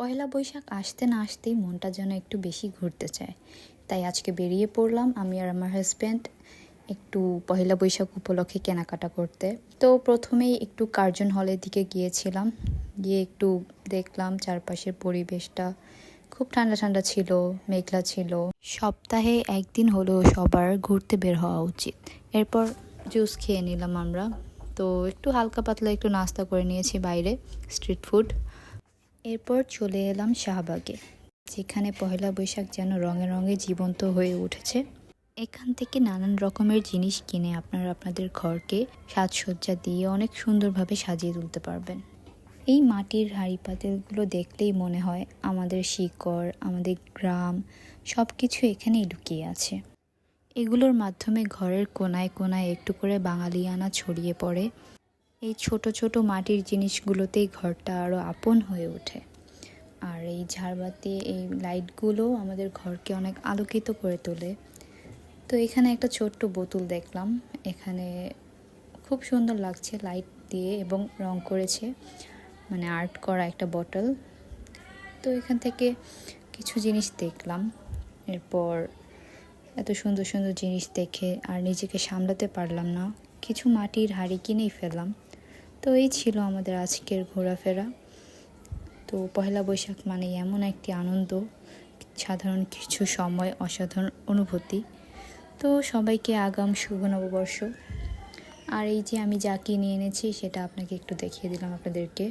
পহেলা বৈশাখ আসতে না আসতেই মনটা যেন একটু বেশি ঘুরতে চায়। তাই আজকে বেরিয়ে পড়লাম আমি আর আমার হাজব্যান্ড একটু পহেলা বৈশাখ উপলক্ষে কেনাকাটা করতে। তো প্রথমেই একটু কার্জন হলের দিকে গিয়েছিলাম, গিয়ে একটু দেখলাম চারপাশের পরিবেশটা খুব ঠান্ডা ঠান্ডা ছিল, মেঘলা ছিল। সপ্তাহে একদিন হলেও সবার ঘুরতে বের হওয়া উচিত। এরপর জুস খেয়ে নিলাম আমরা। তো একটু হালকা পাতলা একটু নাস্তা করে নিয়েছি বাইরে, স্ট্রিট ফুড। এরপর চলে এলাম শাহবাগে, যেখানে পহেলা বৈশাখ যেন রঙে রঙে জীবন্ত হয়ে উঠেছে। এখান থেকে নানান রকমের জিনিস কিনে আপনারা আপনাদের ঘরকে সাজসজ্জা দিয়ে অনেক সুন্দরভাবে সাজিয়ে তুলতে পারবেন। এই মাটির হাঁড়ি পাতিলগুলো দেখলেই মনে হয় আমাদের শিকড়, আমাদের গ্রাম সব কিছু এখানেই লুকিয়ে আছে। এগুলোর মাধ্যমে ঘরের কোনায় কোনায় একটু করে বাঙালিয়ানা ছড়িয়ে পড়ে। এই ছোট ছোট মাটির জিনিসগুলোতেই ঘরটা আরও আপন হয়ে ওঠে। আর এই ঝাড়বাতি, এই লাইটগুলো আমাদের ঘরকে অনেক আলোকিত করে তোলে। তো এখানে একটা ছোট্ট বোতল দেখলাম, এখানে খুব সুন্দর লাগছে লাইট দিয়ে এবং রং করেছে, মানে আর্ট করা একটা বটল। তো এখান থেকে কিছু জিনিস দেখলাম। এরপর এত সুন্দর সুন্দর জিনিস দেখে আর নিজেকে সামলাতে পারলাম না, কিছু মাটির হাঁড়ি কিনেই ফেললাম। তো এই ছিল আমাদের আজকের ঘোরাফেরা। তো পহেলা বৈশাখ মানে এমন একটি আনন্দ, সাধারণ কিছু সময় অসাধারণ অনুভূতি। তো সবাইকে আগাম শুভ নববর্ষ। আর এই যে আমি যা কিনে এনেছি সেটা আপনাকে একটু দেখিয়ে দিলাম আপনাদেরকে।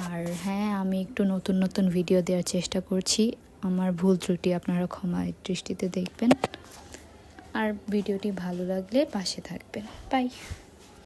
আর হ্যাঁ, আমি একটু নতুন নতুন ভিডিও দেওয়ার চেষ্টা করছি, আমার ভুল ত্রুটি আপনারা ক্ষমার দৃষ্টিতে দেখবেন। আর ভিডিওটি ভালো লাগলে পাশে থাকবেন। বাই।